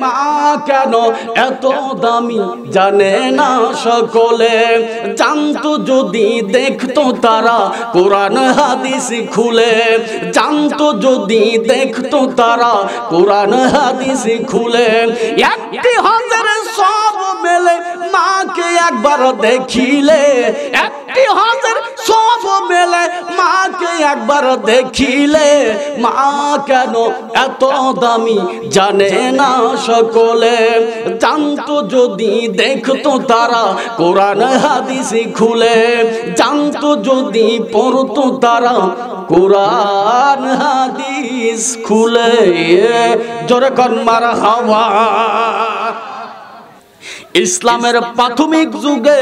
মা কেন এত দামি জানে না সকলে, জানতো যদি দেখতো তারা কোরআন হাদিস খুলে, জানতো যদি দেখতো তারা কোরআন হাদিস খুলে। একটি হাজারে সব মেলে মাকে একবার দেখিলে, একটি হাজার সব মেলে মাকে একবার দেখিলে। মা কেন এত দামি জানে না সকলে, জানতো যদি দেখতো তারা কোরআন হাদিস খুলে, জানতো যদি পড়তো তারা কোরআন হাদিস খুলে। জোরে কোন মারহাবা। ইসলামের প্রাথমিক যুগে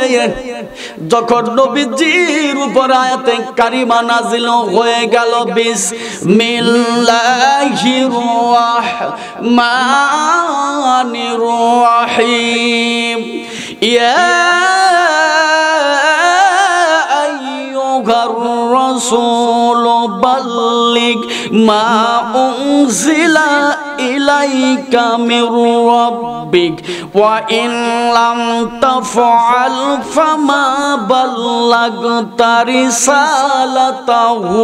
যখন নবীজির উপর আয়াতে কারিমা নাজিল হয়ে গেল, বিসমিল্লাহির রাহমানির রাহিম, ইয়া আইয়ুহার রাসূল বাল্লিগ মা উনজিলা ইলাইকা মির রাব্বিক ওয়া ইন লাম তাফআল ফামা বাল্লাগতা রিসালাতাহু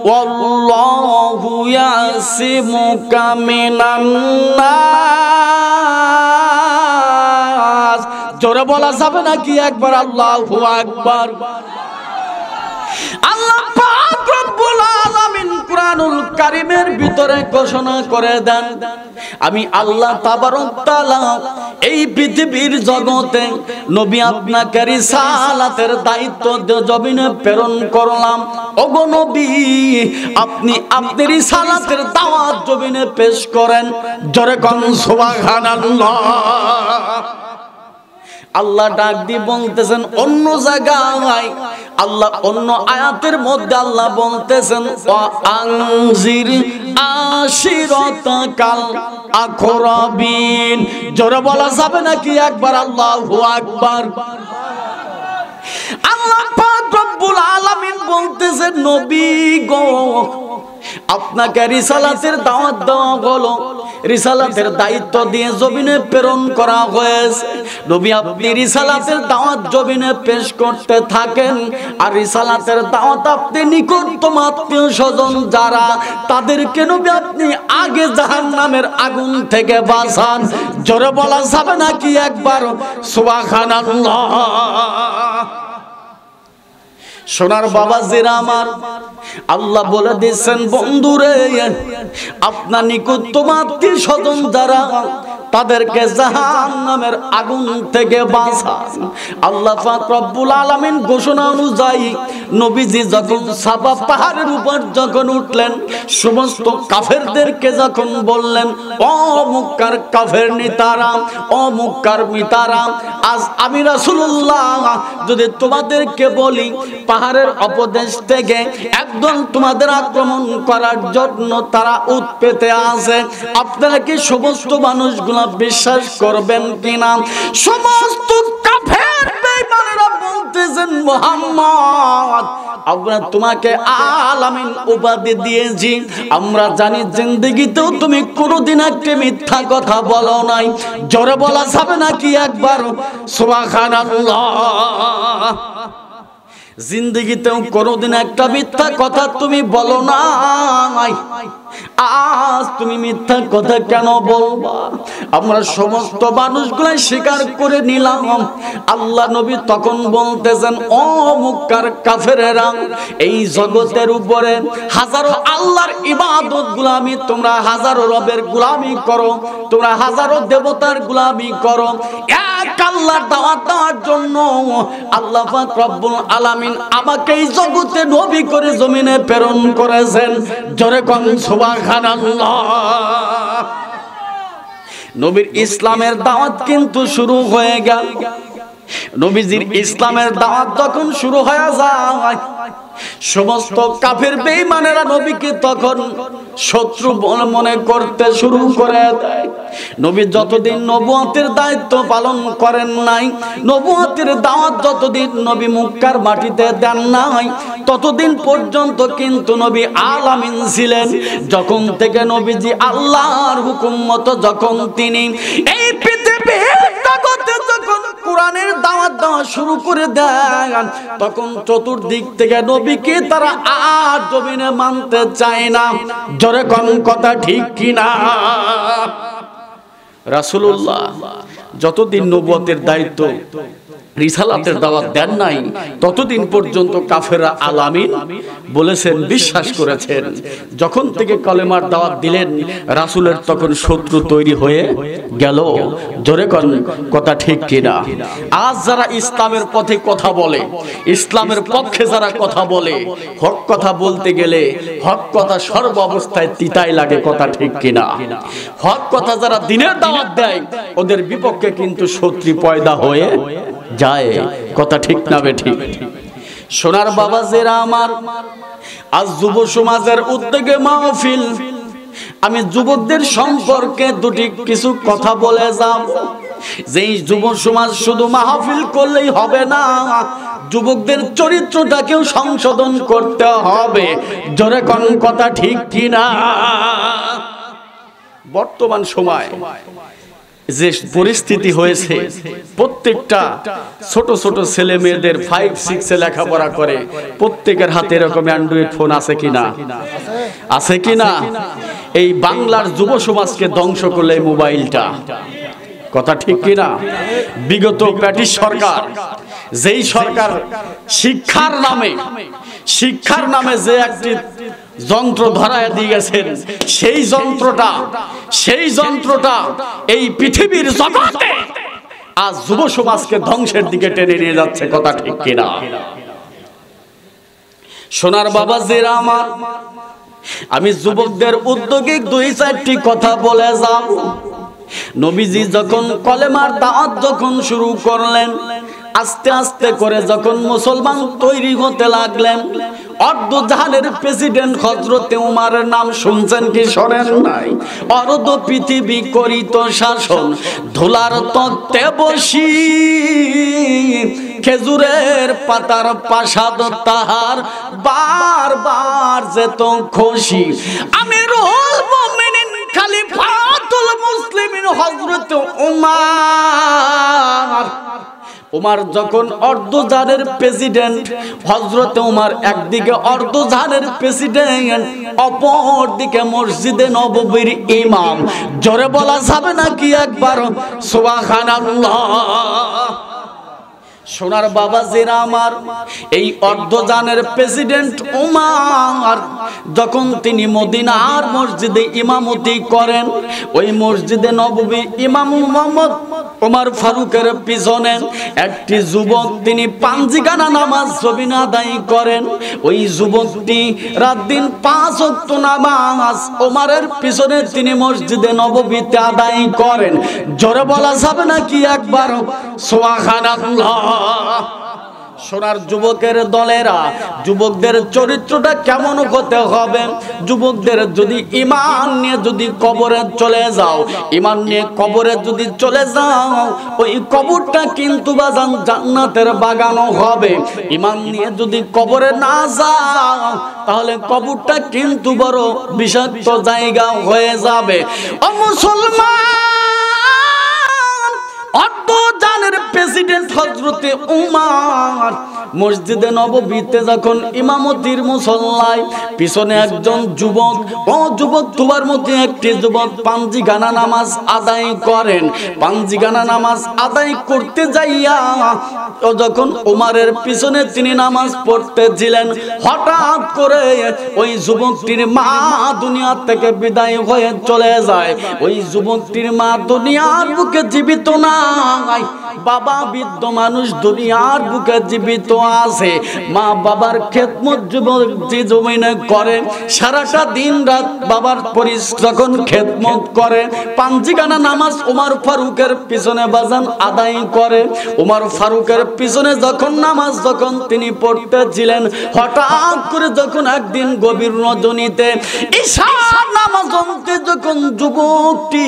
ওয়াল্লাহু ইয়াসিমুকা মিনান নাস। জোরে বলা যাবে নাকি একবার আল্লাহু আকবার। আল্লাহ পাক রব্বুল আলামিন কুরআনুল কারীমের ভিতরে ঘোষণা করে দেন, আমি আল্লাহ তাবারক তাআলা এই পৃথিবীর জগতে নবী আপনাকে রিসালাতের দায়িত্ব জমিনে প্রেরণ করলাম। ওগো নবী, আপনি আপনার রিসালাতের দাওয়াত জমিনে পেশ করেন। জোরে কোন সুবহানাল্লাহ। আল্লাহ ডাক দিয়ে বলতেছেন অন্য জায়গায়, আল্লাহ অন্য আয়াতের মধ্যে আল্লাহ বলতেছেন ওয়া আনজির আশিরাতাকাল আকরাবিন। জোরে বলা যাবে নাকি একবার আল্লাহু আকবার। আল্লাহ পাক রব্বুল আলামিন বলতেছেন নবী গো, আপনাকে রিসালাতের দাওয়াত দেওয়া হলো, রিসালাতের দায়িত্ব দিয়ে জমিনে প্রেরণ করা হয়েছে। নবী আপনি রিসালাতের দাওয়াত জমিনে পেশ করতে থাকেন, আর রিসালাতের দাওয়াত আপনি নিকটতম আত্মীয় স্বজন যারা, তাদেরকে নবী আপনি আগে জাহান্নামের আগুন থেকে বাঁচান। জোরে বলা যাবে নাকি একবার সুবহানাল্লাহ। সোনার বাবাজিরা আমার, আল্লাহ বলে দিয়েছেন বন্ধুরে, আপনার নিকটতম আত্মীয় স্বজন যারা, তাদেরকে জাহান্নামের আগুন থেকে বাঁচান। আল্লাহ পাক রব্বুল আলামিন ঘোষণা অনুযায়ী নবীজি যখন সাফা পাহাড়ের উপর যখন উঠলেন, সমস্ত কাফেরদেরকে যখন বললেন, ও মক্কার কাফের নেতারা, ও মক্কার মিতারা, আজ আমি রাসূলুল্লাহ যদি তোমাদেরকে বলি পাহাড়ের অপদেশ থেকে একদম তোমাদের আক্রমণ করার জন্য তারা উৎপেতে আছে, আপনারা কি সমস্ত মানুষগুলো বিশ্বাস করবেন কিনা? সমস্ত কাফের বেঈমানেরা বলতেছেন মুহাম্মদ, আমরা তোমাকে আলামিন উপাধি দিয়েছি, আমরা জানি জিন্দেগিতেও তুমি কোনোদিন একটা মিথ্যা কথা বলো নাই। জোরে বলা যাবে নাকি একবার সুবহানাল্লাহ। জিন্দেগিতেও কোনোদিন একটা মিথ্যা কথা তুমি বলো নাই, আজ তুমি মিথ্যা কথা কেন বলবা? আমরা সমস্ত মানুষগুলো স্বীকার করে নিলাম। আল্লাহ নবী তখন বলতেছেন, ও মক্কার কাফেরেরা, এই জগতের উপরে হাজারো আল্লাহর ইবাদত গোলামি, তোমরা হাজারো রবের গোলামি করো, তোমরা হাজারো দেবতার গোলামি করো, এক আল্লাহর দাওয়াত দেওয়ার জন্য আল্লাহ পাক রব্বুল আলামিন আমাকে এই জগতে নবী করে জমিনে প্রেরণ করেছেন। জোরে কোন সুবহানাল্লাহ। নবীর ইসলামের দাওয়াত কিন্তু শুরু হয়ে গেল। নবীজির ইসলামের দাওয়াত যখন শুরু হয়ে যায়, সমস্ত কাফের বেঈমানেরা নবীকে তখন শত্রু মনে করতে শুরু করে দেয়। নবী যতদিন নবুয়তের দায়িত্ব পালন করেন নাই, নবুয়তের দাওয়াত যতদিন নবী মক্কার মাটিতে দেন নাই, ততদিন পর্যন্ত কিন্তু নবী আলামিন ছিলেন। যখন থেকে নবীজি আল্লাহর হুকুম মতো যখন তিনি এই পৃথিবীর জগতে যখন কোরআনের দাওয়াত দেওয়া শুরু করে দেন, তখন চতুর্দিক থেকে নবীকে তারা আর জমিনে মানতে চায় না। জোরে কোন কথা ঠিক কিনা? রাসূলুল্লাহ যতদিন নবুয়তের দায়িত্ব রিসালাতের দাওয়াত দেন নাই, ততদিন পর্যন্ত কাফেররা আলামিন বলেছেন, বিশ্বাস করেছেন। যখন থেকে কলেমার দাওয়াত দিলেন, রাসূলের তখন শত্রু তৈরি হয়ে গেল। জোরে কোন কথা ঠিক কিনা? আজ যারা ইসলামের পথে কথা বলে, ইসলামের পক্ষে যারা কথা বলে, হক কথা বলতে গেলে হক কথা সর্ব অবস্থায় তিতাই লাগে। কথা ঠিক কিনা? হক কথা যারা দিনের দাওয়াত দেয়, ওদের বিপক্ষে কিন্তু শত্রু পয়দা হয়ে যায়। কথা ঠিক না বেঠিক? সোনার বাবাজেরা আমার, আজ যুব সমাজের উদ্যোগে মাহফিল। আমি যুবকদের সম্পর্কে দুটি কিছু কথা বলে যাব। যেই যুব সমাজ শুধু মাহফিল করলেই হবে না, যুবকদের চরিত্রটাকেও সংশোধন করতে হবে। জোরে কোন কথা ঠিক কিনা? বর্তমান সময় যে পরিস্থিতি হয়েছে, প্রত্যেকটা ছোট ছোট ছেলে মেয়েদের 5-6 লেখাপড়া করে, প্রত্যেকের হাতে এরকম অ্যান্ড্রয়েড ফোন আছে কিনা? আছে কিনা? এই বাংলার যুব সমাজকে ধ্বংস করলে মোবাইলটা। কথা ঠিক কিনা? বিগত ব্রিটিশ সরকার, যেই সরকার শিক্ষার নামে যে একটি যন্ত্র ধরায় দিয়ে গেছেন, সেই যন্ত্রটা এই পৃথিবীর জগতে আজ যুব সমাজকে ধ্বংসের দিকে টেনে নিয়ে যাচ্ছে। কথা ঠিক কিনা? সোনার বাবাজিরা আমার, আমি যুবকদের উদ্যোগে 2-4টি কথা বলে যাব। নবীজি যখন কলেমার দাওয়াত যখন শুরু করলেন, আস্তে আস্তে করে যখন মুসলমান তৈরি হতে লাগলেন, অর্ধজাহানের প্রেসিডেন্ট হযরতে উমারের নাম শুনছেন কি শোনেন নাই? অর্ধ পৃথিবী করিত শাসন, ধুলার তক্তে বসি, খেজুরের পাতার প্রাসাদ তাহার বারবার যেত খুশি। আমিরুল মুমিনিন খলিফাতুল মুসলিমিন হযরতে উমার যখন অর্ধজাহানের প্রেসিডেন্ট, হযরতে উমার একদিকে অর্ধজাহানের প্রেসিডেন্ট, অপর দিকে মসজিদে নববীর ইমাম। জোরে বলা যাবে নাকি একবার সুবহানাল্লাহ? সোনার বাবাজিরা আমার, এই অর্ধজাহানের প্রেসিডেন্ট উমার যখন তিনি মদিনার মসজিদে ইমামতি করেন, ওই মসজিদে নববী ইমাম মুহাম্মদ ওমর ফারুকের পিছনে একটি যুবক তিনি পাঞ্জিগানা নামাজ জবিন আদায় করেন। ওই যুবকটি রাত দিন 5 ওয়াক্ত নামাজ ওমরের পিছনে তিনি মসজিদে নববীতে আদায় করেন। জোরে বলা যাবে নাকি একবার সুবহানাল্লাহ? সোনার যুবকের দলেরা, যুবকদের চরিত্রটা কেমন হতে হবে? যুবকদের যদি ঈমান নিয়ে যদি কবরে চলে যাও, ঈমান নিয়ে কবরে যদি চলে যাও, ওই কবরটা কিন্তু বাজান জান্নাতের বাগানও হবে। ঈমান নিয়ে যদি কবরে না যাও, তাহলে কবরটা কিন্তু বড় বিষাক্ত জায়গা হয়ে যাবে। ও মুসলমান, অর্ধজাহানের প্রেসিডেন্ট হযরতে উমার মসজিদে নববীতে যখন ইমামতির মুসল্লায় পিছনে একজন যুবক, ও যুবক তোমার মধ্যে একটি যুবক পাঞ্জিগানা নামাজ আদায় করেন। পাঞ্জিগানা নামাজ আদায় করতে যাইয়া ও যখন উমারের পিছনে তিনি নামাজ পড়তেছিলেন, হঠাৎ করে ওই যুবকটির মা দুনিয়া থেকে বিদায় হয়ে চলে যায়। ওই যুবকটির মা দুনিয়ার বুকে জীবিত নাই। বাবা বৃদ্ধ মানুষ দুনিয়ার বুকে জীবিত আছে, মা বাবার খেদমত যুবক যে জমিনে করে, সারাটা দিন রাত বাবার যখন খেদমত করে, পাঞ্জিগানা নামাজ ওমর ফারুকের পিছনে বাজান আদায় করে। ওমর ফারুকের পিছনে যখন নামাজ যখন তিনি পড়তেছিলেন, হঠাৎ করে যখন একদিন গভীর রজনীতে ঈশার নামাজ পড়তে যখন যুবকটি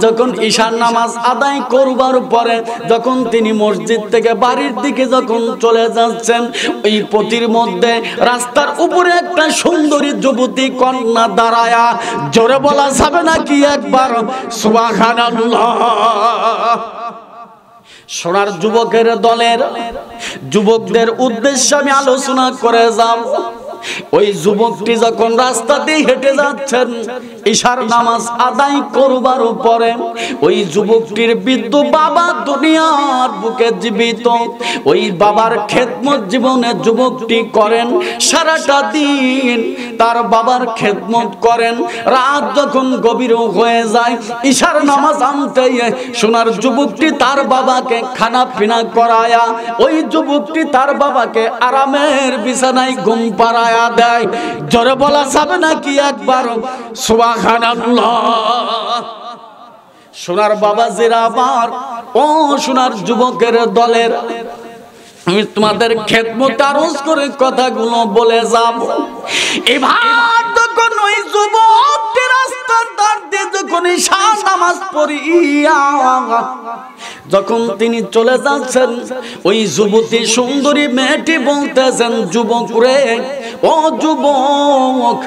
যখন ঈশার নামাজ আদায় করবার পরে যখন তিনি মসজিদ থেকে বাড়ির দিকে যখন চলে যাচ্ছেন, ওই পথির মধ্যে রাস্তার উপরে একটা সুন্দরী যুবতী কন্যা দাঁড়ায়া, জোরে বলা যাবে নাকি একবার সুবহানাল্লাহ। সোনার যুবকের দলের যুবকদের উদ্দেশ্যে আমি আলোচনা করে যাব। ওই যুবকটি যখন রাস্তা দিয়ে হেঁটে যাচ্ছেন, ঈশার নামাজ আদায় করবার পরে ওই যুবকটির বৃদ্ধ বাবা দুনিয়ার বুকে জীবিত। ওই বাবার খেদমত জীবনে যুবকটি করেন, সারাটা দিন তার বাবার খেদমত করেন। রাত যখন গভীর হয়ে যায়, ঈশার নামাজ আনতে সোনার যুবকটি তার বাবাকে খানা পিনা করায়া, ওই যুবকটি তার বাবাকে আরামের বিছানায় ঘুম পাড়ায়া দেয়। জোরে বলা যাবে নাকি একবার সুবহানাল্লাহ। সোনার বাবাজিরা আমার, ও সোনার যুবকের দলের, আমি তোমাদের খেদমত আরজ করে কথাগুলো বলে যাব। এবার যখন ওই যুবকটি রাস্তার ধার দিয়ে যখন ঈশার নামাজ পড়িয়া যখন তিনি চলে যাচ্ছেন, ওই যুবতী সুন্দরী মেয়েটি বলতেছেন, যুবক রে, ও যুবক,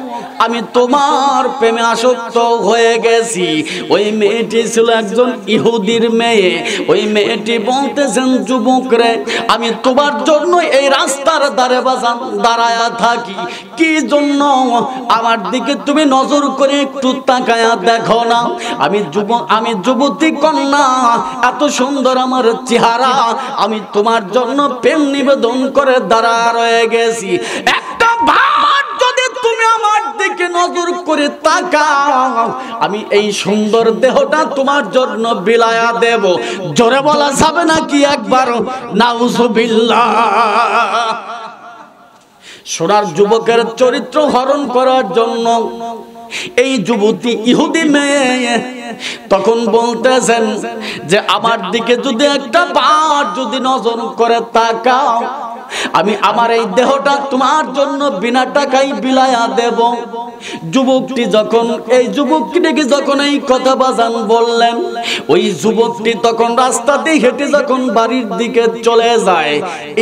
আমি তোমার প্রেমে আসক্ত হয়ে গেছি। ওই মেয়েটি ছিল একজন ইহুদির মেয়ে। ওই মেয়েটি বলতেছেন, যুবক রে, আমি তোমার জন্য এই রাস্তার ধারে বাজান দাঁড়ায়া থাকি, কি জন্য? আমার দিকে তুমি নজর করে একটু তাকায়া দেখো না। আমি যুবতী কন্যা, এত সুন্দর আমার চেহারা, আমি তোমার জন্য প্রেম নিবেদন করে দাঁড়া রয়ে গেছি। একটা বার যদি তুমি আমার দিকে নজর করে তাকাও, আমি এই সুন্দর দেহটা তোমার জন্য বিলায়া দেব। জোরে বলা যাবে নাকি একবার নাউজুবিল্লাহ। সোনার যুবকের চরিত্র হরণ করার জন্য এই যুবতী ইহুদি মেয়ে তখন বলতেছেন যে, আমার দিকে যদি একটা বার যদি নজর করে তাকাও, আমি আমার এই দেহটা তোমার জন্য বিনা টাকায় বিলায়া দেব। যুবকটি যখন এই যুবকটিকে যখন এই কথা বাজান বললেন, ওই যুবকটি তখন রাস্তা দিয়ে হেঁটে যখন বাড়ির দিকে চলে যায়,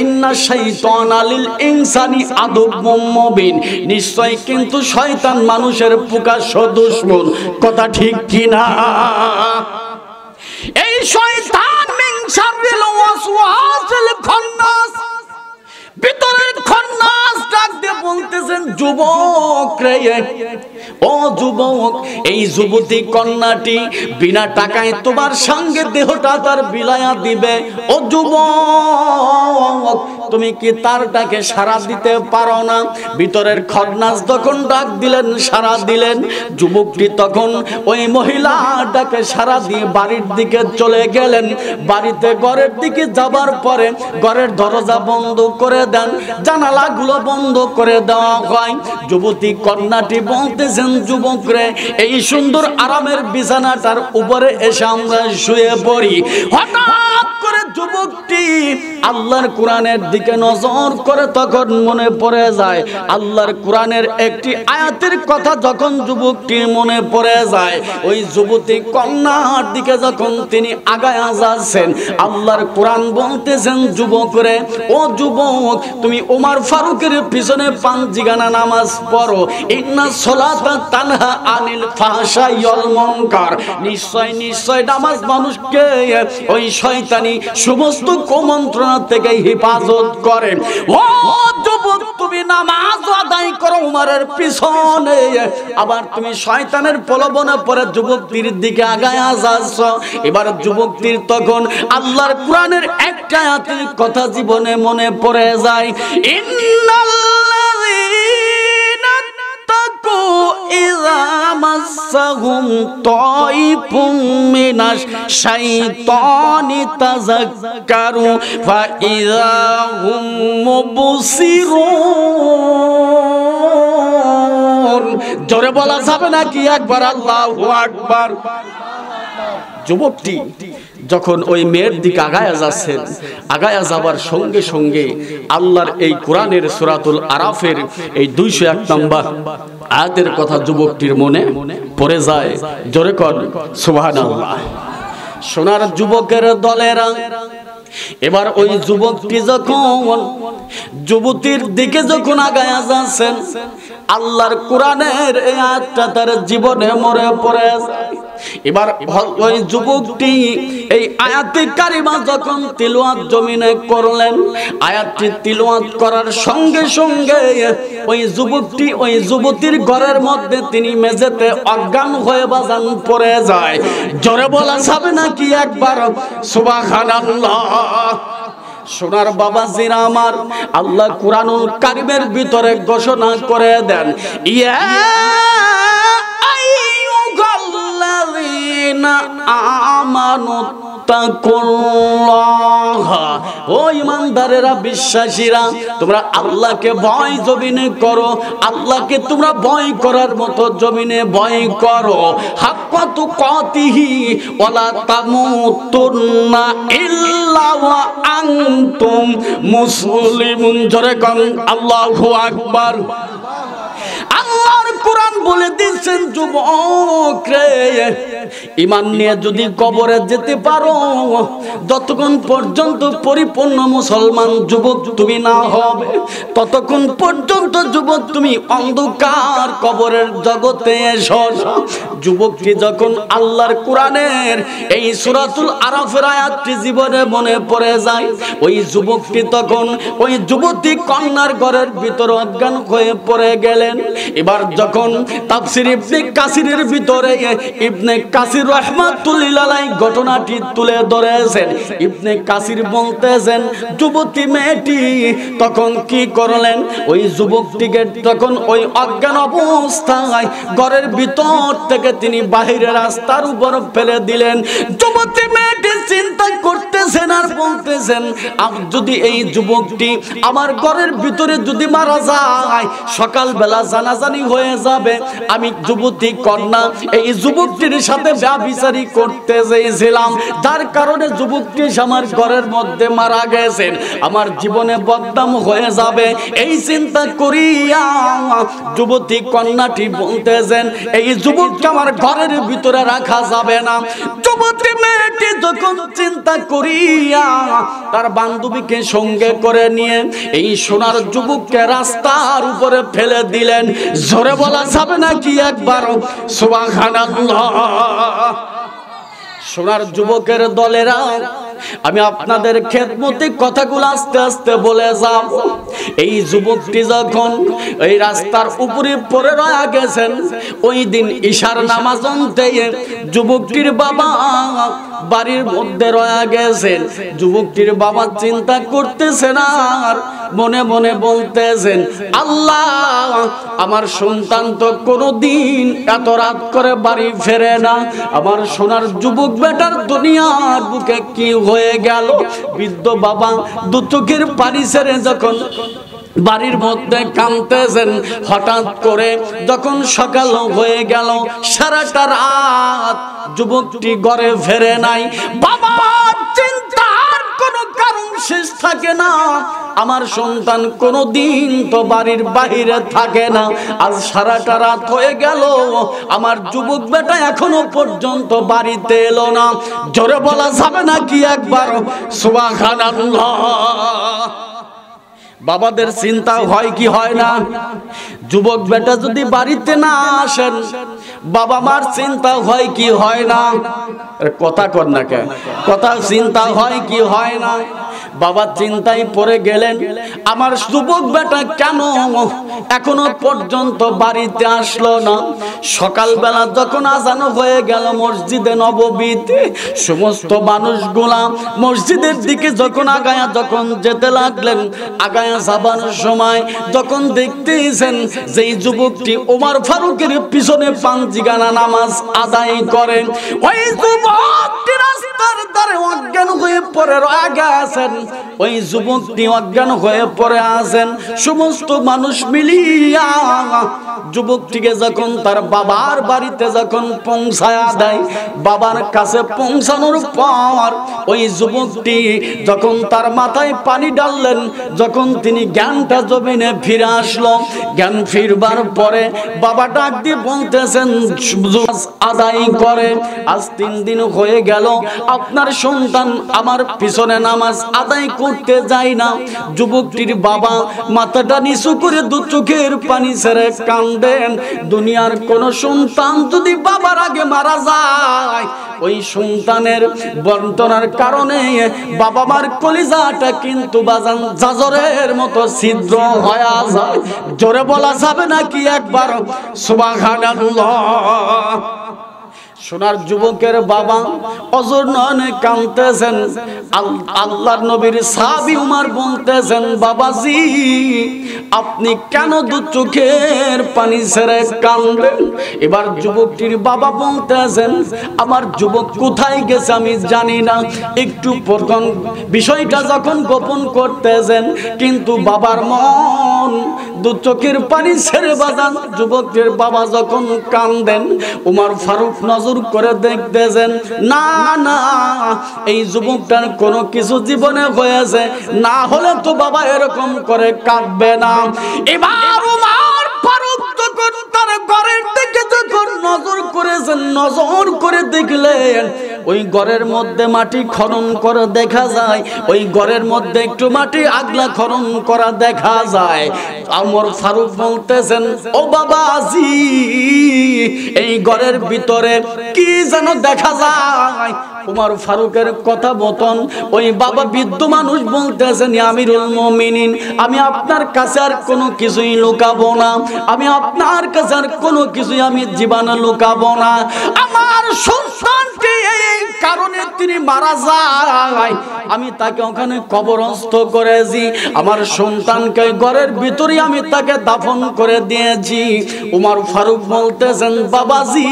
ইন্না শাইতানা লিল ইনসানি আদুব্বুম মুবিন, নিশ্চয় কিন্তু শয়তান মানুষের প্রকাশ্য দুশমন। কথা ঠিক কি না? এই শয়তান মিন শাররিল ওয়াসওয়াসিল খান্নাস, ভিতরের খন্নাস ডাক দিয়ে বলতেছেন, যুবক রে, ও যুবক, এই যুবতী কন্যাটি বিনা টাকায় তোমার সঙ্গে দেহটা তার বিলায়া দিবে। ও যুবক, তুমি কি তার ডাকে সাড়া দিতে পারো না? ভিতরের খন্নাস তখন ডাক দিলেন, সাড়া দিলেন। যুবকটি তখন ওই মহিলা ডাকে সাড়া দিয়ে বাড়ির দিকে চলে গেলেন। বাড়িতে ঘরের দিকে যাবার পরে ঘরের দরজা বন্ধ করে দেন, জানালাগুলো বন্ধ করে দেওয়া হয়। যুবতী কন্যাটি বলতেছেন, যুবক রে, এই সুন্দর আরামের বিছানাটার উপরে এসে আমরা শুয়ে পড়ি। হঠাৎ করে যুবকটি আল্লাহর কোরআনের দিকে নজর করে তখন মনে পড়ে যায় আল্লাহর কোরআনের একটি আয়াতের কথা। যখন যুবকটির মনে পড়ে যায়, ওই যুবতী কন্যার দিকে যখন তিনি আগায় যাচ্ছেন, আল্লাহর কোরআন বলতেছেন, যুবক রে, ও যুবক, তুমি ওমর ফারুকের পিছনে পাঞ্জিগানা নামাজ পড়ো। ইন্না সলাতা তানহা আনিল ফাহশাই ওয়াল মুনকার, নিশ্চয় নিশ্চয় নামাজ মানুষকে ওই শয়তানি সমস্ত কুমন্ত্রণা থেকে হেফাজত করে। ও যুবক, তুমি নামাজ আদায় করো ওমরের পিছনে, আবার তুমি শয়তানের প্রলোভনে পড়ে যুবকটির দিকে আগায় যাচ্ছ। এবার যুবকটির তখন আল্লাহর কোরআনের একটা আয়াতের কথা জীবনে মনে পড়ে যায়, ইন্নাল্লাযীনা তাকু ইযা মাসসাহুম তাইফুম মিনাশ মিনাশ শাইতানি তাযাক্কারু ফাইযা হুম মুবসিরুন। জোরে বলা যাবে নাকি একবার আল্লাহু আকবার? যুবকটি যখন ওই মেয়ের দিকে আগায়া যাচ্ছেন, আগায়া যাবার সঙ্গে সঙ্গে আল্লাহর এই কোরআনের সূরাতুল আরাফের এই 201 নম্বর আয়াতের কথা যুবকটির মনে পড়ে যায়। জোরে কর সুবহানাল্লাহ। সোনার যুবকের দলেরা এবার ওই যুবকটি যখন যুবতীর দিকে যখন আগায়া যাচ্ছেন, আল্লাহর কোরআনের এই আয়াতটা তার জীবনে মরে পড়ে যায়। এবার ওই যুবকটি এই আয়াতে কারিমা যখন তিলাওয়াত জমিনে করলেন, আয়াতটি তিলাওয়াত করার সঙ্গে সঙ্গে ওই যুবকটি ওই যুবতীর ঘরের মধ্যে তিনি মেঝেতে অজ্ঞান হয়ে বাজান পড়ে যায়। জোরে বলা যাবে নাকি একবার সুবহানাল্লাহ? সোনার বাবাজিরা আমার, আল্লাহ কুরআনুল কারীমের ভিতরে ঘোষণা করে দেন, ইয়া আইয়ুহাল্লাযীনা আমানু তাকুল্লাহ। ও ঈমানদারেরা, বিশ্বাসীরা, তোমরা আল্লাহকে ভয় জমিনে করো, আল্লাহকে তোমরা ভয় করার মতো জমিনে ভয় করো। হাক্কা তুকাতিহি ওয়ালা তামুতুন্না ইল্লা ওয়া আনতুম মুসলিমুন। জোরে কোন আল্লাহু আকবার। আল্লাহর কোরআন বলে দিচ্ছেন, যুবক রে, ঈমান নিয়ে যদি কবরে যেতে পারো, যতক্ষণ পর্যন্ত পরিপূর্ণ মুসলমান যুবক তুমি না হবে, ততক্ষণ পর্যন্ত যুবক তুমি অন্ধকার কবরের জগতে এসো। যুবকটি যখন আল্লাহর কোরআনের এই সূরাতুল আরাফের আয়াতটি জীবনে মনে পড়ে যায়, ওই যুবকটি তখন ওই যুবতী কন্যার ঘরের ভিতর অজ্ঞান হয়ে পড়ে গেলেন। এবার যখন তাফসীর ইবনে কাসিরের ভিতরে ইবনে কাসির রাহমাতুল্লাহি আলাইহি ঘটনাটি তুলে ধরেছেন, ইবনে কাসির বলতেছেন, যুবতী মেয়েটি তখন কি করলেন, ওই যুবকটিকে তখন ওই অজ্ঞান অবস্থায় ঘরের ভিতর থেকে তিনি বাহিরের রাস্তার উপর ফেলে দিলেন। যুবতী মেয়েটি চিন্তা করতেছেন আর বলতেছেন, যদি এই যুবকটি আমার ঘরের ভিতরে যদি মারা যায়, সকালবেলা জানাজানি হয়ে যাবে, আমি যুবতী কন্যা এই যুবকটির সাথে ব্যভিচারী করতে চেয়েছিলাম, যার কারণে যুবকটি আমার ঘরের মধ্যে মারা গেছেন, আমার জীবনে বদনাম হয়ে যাবে। এই চিন্তা করিয়া যুবতী কন্যাটি বলতেছেন, এই যুবককে আমার ঘরের ভিতরে রাখা যাবে না। যুবতী মেয়েটি যখন চিন্তা করিয়া তার বান্ধবীকে সঙ্গে করে নিয়ে এই সোনার যুবককে রাস্তার উপরে ফেলে দিলেন। জোরে বলা যাবে নাকি একবার সুবহানাল্লাহ? সোনার যুবকের দলেরা, আমি আপনাদের খেদমতে কথাগুলো আস্তে আস্তে বলে যাব। এই যুবকটি যখন এই রাস্তার উপরে পড়ে রয়ে গেছেন, ওই দিন ঈশার নামাজ পড়তে যুবকটির বাবা বাড়ির মধ্যে রয়ে গেছেন। যুবকটির বাবা চিন্তা করতেছেন আর মনে মনে বলতেছেন, আল্লাহ, আমার সন্তান তো কোনোদিন এত রাত করে বাড়ি ফেরে না, আমার সোনার যুবক বেটার দুনিয়ার বুকে কি হয়ে গেল? বৃদ্ধ বাবা দু চোখের পানি ছেড়ে যখন বাড়ির মধ্যে কাঁদতেছেন, হঠাৎ করে যখন সকাল হয়ে গেল, সারাটা রাত যুবকটি ঘরে ফেরে নাই। বাবার চিন্তার কোনো কারণ শেষ থাকে না, আমার সন্তান কোনোদিন তো বাড়ির বাইরে থাকে না, আজ সারাটা রাত হয়ে গেল, আমার যুবক বেটা এখনো পর্যন্ত বাড়িতে এলো না। জোরে বলা যাবে নাকি একবার সুবহানাল্লাহ? বাবাদের চিন্তা হয় কি হয় না? যুবক বেটা যদি বাড়িতে না আসেন, বাবা মার চিন্তা হয় কি হয় না? কথা কর না কে? কথা চিন্তা হয় কি হয় না? বাবা চিন্তায় পড়ে গেলেন, আমার যুবক বেটা কেন এখনো পর্যন্ত বাড়িতে আসলো না? সকালবেলা যখন আজান হয়ে গেল মসজিদে নববীতে, সমস্ত মানুষগুলা মসজিদের দিকে যখন আগায়া যখন যেতে লাগলেন, আগায়া যাবার সময় যখন দেখতেছেন যে যুবকটি ওমর ফারুকের পিছনে পাঁচ গানা নামাজ আদায় করেন, ওই যুবক পরে রয়ে গেছেন। ওই যুবকটি অজ্ঞান হয়ে পড়ে আছেন। সমস্ত মানুষ মিলিয়া যুবকটিকে যখন তার বাবার বাড়িতে যখন পৌঁছায়া দেয়, বাবার কাছে পৌঁছানোর পর ওই যুবকটি যখন তার মাথায় পানি ডাললেন, যখন তিনি জ্ঞানটা জমিনে ফিরে আসলো, জ্ঞান ফিরবার পরে বাবা ডাক দিয়ে বলতেছেন, আদায় করে আজ 3 দিন হয়ে গেল আপনার সন্তান আমার পিছনে নামাজ আদায় করতে যায় না। যুবকটির বাবা মাথাটা নিচু করে দু চোখের পানি ছেড়ে কাঁদেন। দুনিয়ার কোন সন্তান যদি বাবার আগে মারা যায়, ওই সন্তানের বন্টনার কারণে বাবা মার কলিজাটা কিন্তু বাজান জাজরের মতো ছিদ্র হয়ে যায়। জোরে বলা যাবে নাকি একবার সুবহানাল্লাহ? সোনার যুবকের বাবা অজর নয়নে কাঁদতেছেন। আল্লাহর নবীর সাহাবী উমর বলতেছেন, বাবাজি আপনি কেন দু চোখের পানি ছেড়ে কাঁদেন? এবার যুবকটির বাবা বলতেছেন, আমার যুবক কোথায় গেছে আমি জানি না। একটু প্রথম বিষয়টা যখন গোপন করতেছেন, কিন্তু বাবার মন দু চোখের পানি ছেড়ে বাজান যুবকটির বাবা যখন কাঁদেন, উমর ফারুক নজর করে দেখতেছেন, না না এই যুবকটার কোনো কিছু জীবনে হয়েছে, না হলে তো বাবা এরকম করে কাঁদবে না। এবার উমর ফারুক যখন তার ঘরের দিকে যখন নজর করেছেন, নজর করে দেখলেন ওই ঘরের মধ্যে মাটি খনন করে দেখা যায়, ওই ঘরের মধ্যে একটু মাটি আগলা খনন করা দেখা যায়। ওমর ফারুক বলতেছেন, ও বাবাজি এই ঘরের ভিতরে কি যেন দেখা যায়। উমর ফারুকের কথা মতন ওই বাবা বৃদ্ধ মানুষ বলতেছেন, আমিরুল মুমিনিন আমি আপনার কাছে আর কোনো কিছুই লুকাবো না, আমি আপনার কাছে আর কোনো কিছুই আমি জীবনে লুকাবো না। আমার সন্তানটি এই কারণে তিনি মারা যায়, আমি তাকে ওখানে কবরস্থ করেছি, আমার সন্তানকে ঘরের ভিতরে আমি তাকে দাফন করে দিয়েছি। উমর ফারুক বলতেছেন, বাবাজি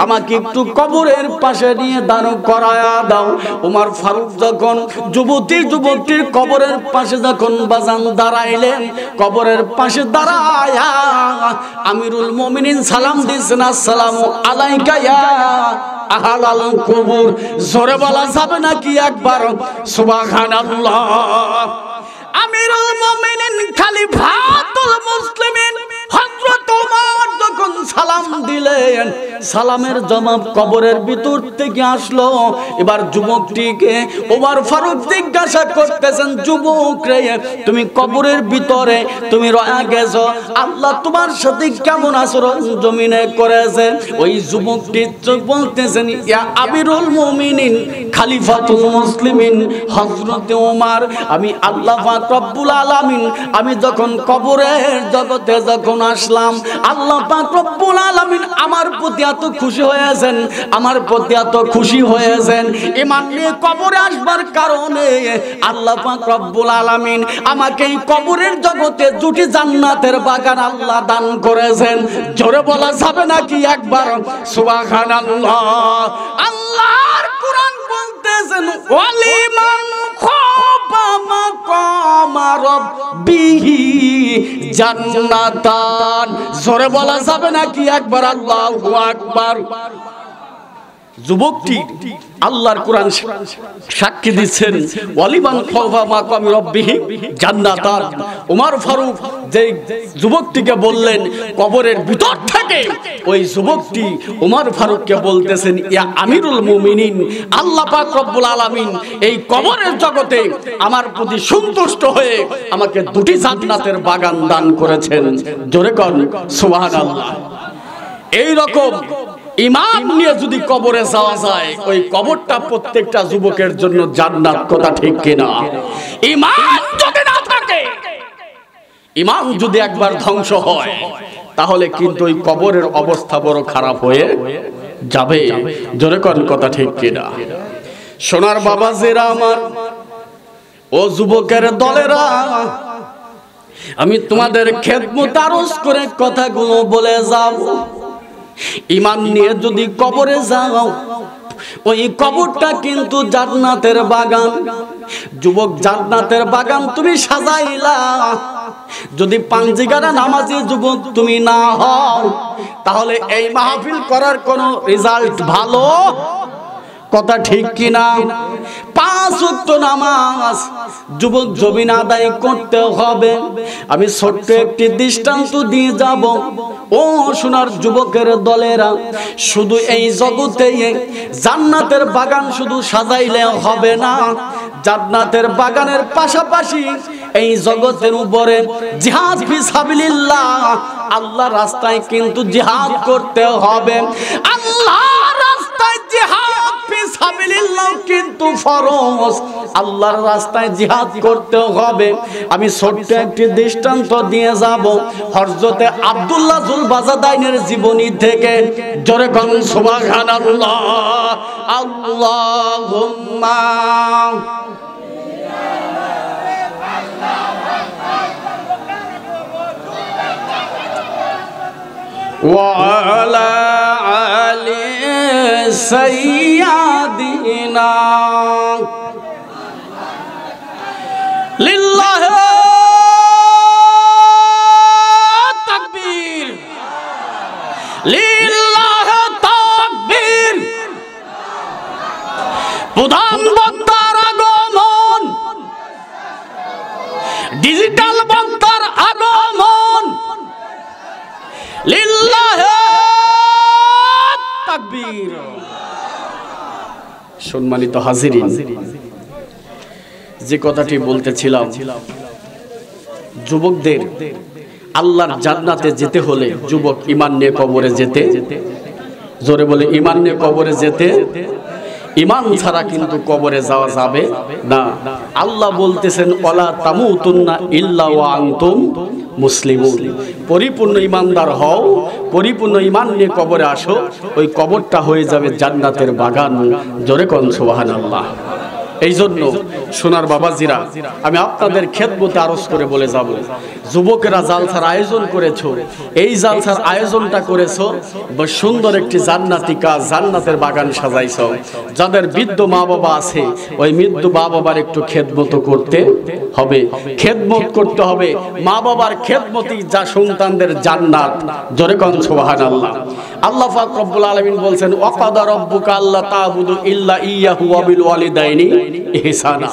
আমাকে একটু কবরের পাশে নিয়ে দাঁড় করায়া দাও। উমর ফারুক যখন যুবকটির কবরের পাশে যখন বাজান দাঁড়াইলেন, কবরের পাশে দাঁড়ায়া আমিরুল মুমিনিন সালাম দিয়েছেন, আসসালামু আলাইকা ইয়া আহলাল কুবুর। জোরে বলা যাবে নাকি একবার সুবহানাল্লাহ? আমিরুল মুমিনিন খলিফাতুল মুসলিমিন হযরত ওমর যখন সালাম দিলেন, সালামের জবাব কবরের ভিতর থেকে আসলো। এবার যুবকটিকে ওমর ফারুক জিজ্ঞাসা করতেছেন, যুবক রে তুমি কবরের ভিতরে তুমি রয়া গেছো, আল্লাহ তোমার সাথে কেমন আচরণ জমিনে করেছে? ওই যুবকটি বলতেছেন, ইয়া আমিরুল মুমিনিন খলিফাতুল মুসলিমিন হযরত ওমর, আমি আল্লাহ পাক রব্বুল আলামিন আমি যখন কবরের জগতে যখন আসলাম, আল্লাহ পাক রব্বুল আলামিন আমার প্রতি এত খুশি হয়েছেন, আমার প্রতি এত খুশি হয়েছেন। ঈমান নিয়ে কবরে আসবার কারণে আল্লাহ পাক রব্বুল আলামিন আমাকে এই কবরের জগতে দুটি জান্নাতের বাগান আল্লাহ দান করেছেন। জোরে বলা যাবে নাকি একবার সুবহানাল্লাহ? আল্লাহর কোরআন বলতেছেন, ওয়ালিমান খাফা মাকামা রাব্বিহি জান্নাতান। জোরে বলা যাবে নাকি একবার আল্লাহু আকবার? যুবকটি আল্লাহর কোরআন সাক্ষী দিচ্ছেন, ওয়ালিমান খাফা মাকাম রাব্বিহি জান্নাতান। ওমর ফারুক যে যুবকটিকে বললেন কবরের ভিতর থেকে, ওই যুবকটি ওমর ফারুককে বলতেছেন, ইয়া আমিরুল মুমিনিন আল্লাহ পাক রব্বুল আলামিন এই কবরের জগতে আমার প্রতি সন্তুষ্ট হয়ে আমাকে দুটি জান্নাতের বাগান দান করেছেন। জোরে কোন সুবহানাল্লাহ। এই রকম ঈমান নিয়ে যদি কবরে যাওয়া যায়, ওই কবরটা প্রত্যেকটা যুবকের জন্য জান্নাত, কথা ঠিক কিনা? ঈমান যদি না থাকে, ঈমান যদি একবার ধ্বংস হয়, তাহলে কিন্তু ওই কবরের অবস্থা বড় খারাপ হয়ে যাবে। জোরে কোন কথা ঠিক কিনা? সোনার বাবাজিরা আমার, ও যুবকের দলেরা, আমি তোমাদের খেদমত আরজ করে কথাগুলো বলে যাব। ঈমান নিয়ে যদি কবরে যাও, ওই কবরটা কিন্তু জান্নাতের বাগান। যুবক, জান্নাতের বাগান তুমি সাজাইলা, যদি পাঞ্জিগারা নামাজি যুবক তুমি না হও, তাহলে এই মাহফিল করার কোনো রেজাল্ট ভালো কথা ঠিক কিনা? 5 ওয়াক্ত নামাজ যুবক জমিন আদায় করতে হবে। আমি ছোট্ট একটি দৃষ্টান্ত দিয়ে যাব। ও সোনার যুবকের দলেরা, শুধু এই জগতে জান্নাতের বাগান শুধু সাজাইলে হবে না, জান্নাতের বাগানের পাশাপাশি এই জগতের উপরে জিহাদ ফিসাবিলিল্লাহ, আল্লাহর রাস্তায় কিন্তু জিহাদ করতে হবে। আল্লাহর রাস্তায় জিহাদ ফিসাবিলিল্লাহ কিন্তু ফরজ, আল্লাহর রাস্তায় জিহাদ করতে হবে। আমি ছোট্ট একটি দৃষ্টান্ত দিয়ে যাব হযরতে আব্দুল্লাহ জুলবাজাদাইনের জীবনী থেকে। জোরে বলুন সুবহানাল্লাহ। আল্লাহুম্মা وعلى آل سيدنا لله تكبير لله تكبير। প্রধান বক্তার আগমন, ডিজিটাল বক্তার আগমন, লিল্লাহি তাকবীর। সম্মানিত হাজিরিন, যে কথাটি বলতেছিলাম, যুবকদের আল্লাহর জান্নাতে যেতে হলে যুবক ঈমান নিয়ে কবরে যেতে, জোরে বলে ঈমান নিয়ে কবরে যেতে, ঈমান ছাড়া কিন্তু কবরে যাওয়া যাবে না। আল্লাহ বলতেছেন ওয়ালা তামুতুন্না ইল্লা ওয়া আনতুম মুসলিমুন। পরিপূর্ণ ঈমানদার হও, পরিপূর্ণ ঈমান নিয়ে কবরে আসো, ওই কবরটা হয়ে যাবে জান্নাতের বাগান। জোরে কোন সুবহানাল্লাহ। এই জন্য সোনার বাবাজিরা, আমি আপনাদের খেদমতে আরজ করে বলে যাব, যুবকেরা জালসার আয়োজন করেছো, এই জালসার আয়োজনটা করেছো সুন্দর একটি জান্নাতি কাজ, জান্নাতের বাগান সাজাইছো। যাদের বৃদ্ধ মা বাবা আছে, ওই বৃদ্ধ মা বাবার একটু খেদমত করতে হবে, খেদমত করতে হবে। মা বাবার খেদমতই যা সন্তানদের জান্নাত। জোরে কোন সুবহানাল্লাহ। আল্লাহ পাক রব্বুল আলামিন বলছেন ওয়াকাদা রাব্বুকা আল্লা তা'বুদু ইল্লা ইয়্যাহু ওয়া বিল ওয়ালিদাইনি ইহসানা।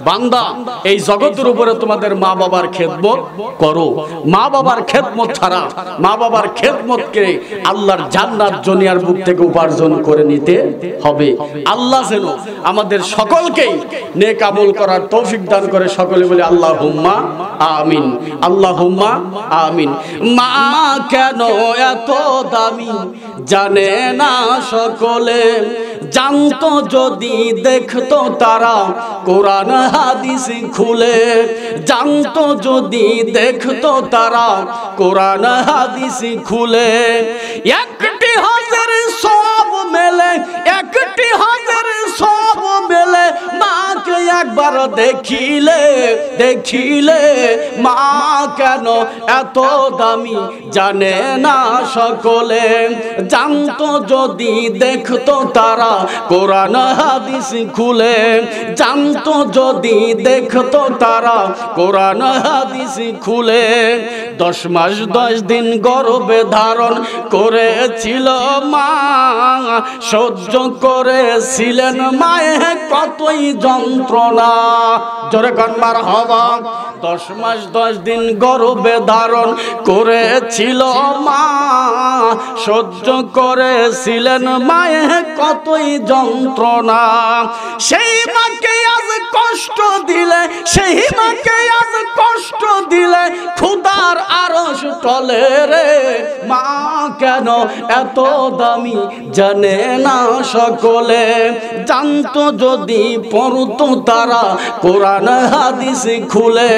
বান্দা, এই জগতের উপরে তোমাদের মা বাবার খেদমত করো। মা বাবার খেদমত ছাড়া, মা বাবার খেদমতকে আল্লাহর জান্নাত দুনিয়ার বুক থেকে উপার্জন করে নিতে হবে। আল্লাহ যেন আমাদের সকলকেই নেক আমল করার তৌফিক দান করে। সকলে বলে আল্লাহুম্মা আমিন, আল্লাহুম্মা আমিন। মা কেন এত দামি জানে না সকলে, জানতো যদি দেখতো তারা কোরআন হাদিস খুলে, জানতো যদি দেখতো তারা কোরআন হাদিস খুলে। একটি হাজার সব মেলে, একটি হাজার সব মেলে, মাকে একবার দেখিলে, দেখিলে। মা কেন এত দামি জানে না সকলে, জানতো যদি দেখতো তারা কোরআন হাদিস খুলে, জানতো যদি দেখতো তারা কোরআন হাদিস খুলে। 10 মাস 10 দিন গর্ভে ধারণ করেছিল মা, সহ্য করেছিলেন মায়ে কতই যন্ত্রণা। জোরে কোন মারহাবা। 10 মাস 10 দিন গর্ভে ধারণ করেছিল মা, সহ্য করেছিলেন মায়ে কতই যন্ত্রণা। সেই মাকে আজ কষ্ট দিলে, সেই মাকে আজ কষ্ট দিলে খোদার আরশ টলে রে। মা কেন এত দামি জানে না সকলে, জানতো যদি পড়তো তারা কোরআন হাদিস খুলে,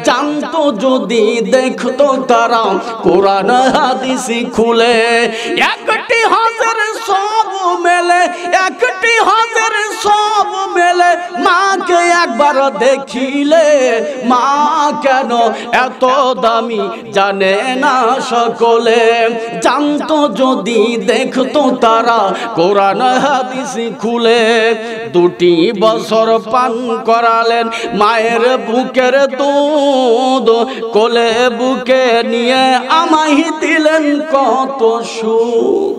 জানতো যদি দেখতো তারা কোরআন হাদিস খুলে। একটি হাজার সব মেলে, একটি হাজার সব মেলে, মাকে একবার দেখিলে মা কেন এত দামি জানে না সকলে। জানতো যদি দেখতো তারা কোরআন হাদিস খুলে। 2 বছর পান করালেন মায়ের বুকের দুধ, কোলে বুকে নিয়ে আমায় দিলেন কত সুখ।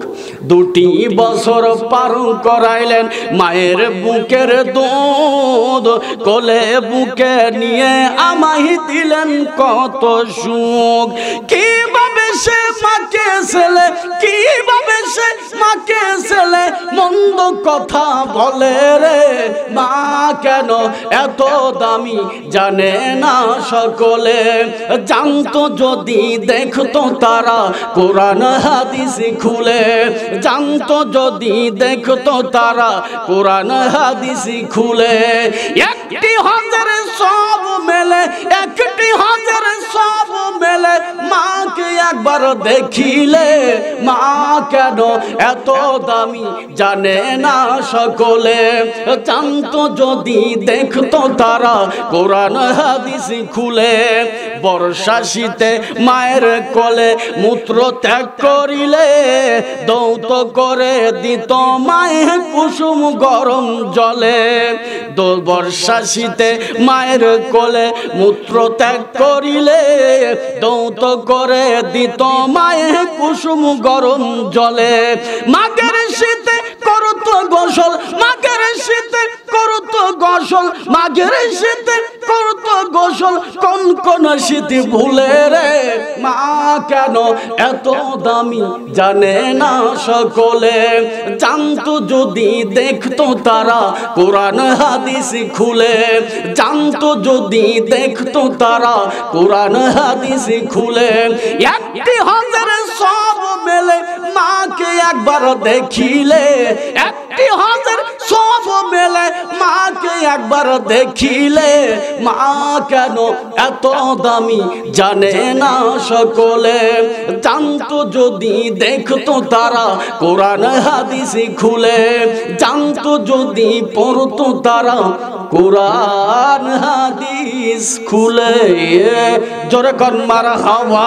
2 বছর পার করাইলেন মায়ের বুকের দুধ, কোলে বুকে নিয়ে আমায় দিলেন কত সুখ। কিভাবে সে মাকে ছেলে, কিভাবে সে মাকে ছেলে মন্দ কথা বলে রে। মা কেন এত দামি জানে না সকলে। জানতো যদি দেখতো তারা কোরআন হাদিস খুলে। জানতো যদি দেখতো তারা কোরআন হাদিস খুলে। 1টি হজের সব মেলে, 1টি হজের সব মেলে। মাকে একবার দেখিলে মা কেন এত দামি জানে না সকলে। জানতো যদি দেখতো তারা কোরআন হাদিস খুলে। বর্ষা শীতে মায়ের কোলে মূত্র ত্যাগ করিলে দৌত করে দিত মায়ের কুসুম গরম জলে। বর্ষা শীতে মায়ের কোলে মূত্র ত্যাগ করিলে দৌত করে দিত মায়ের কুসুম গরম জলে। মাঘের শীতে করত গোসল, মাঘের শীতে করত গোসল, মাঘের শীতে করত গোসল। কোন কোন শীতে ভুলে রে মা কেন এত দামি জানে না সকলে। জানতো যদি দেখতো তারা কোরআন হাদিস খুলে। জানতো যদি দেখতো তারা কোরআন হাদিস খুলে। 1টি হজের সব মেলে মাকে একবার দেখিলে। 1টি হজের সব মেলে মাকে একবার দেখিলে মা কেন এত দামি জানে না সকলে। জানতো যদি দেখতো তারা কোরআন হাদিস খুলে। জানতো যদি পড়তো তারা কোরআন হাদিস খুলে। জোরে কর মারহাবা।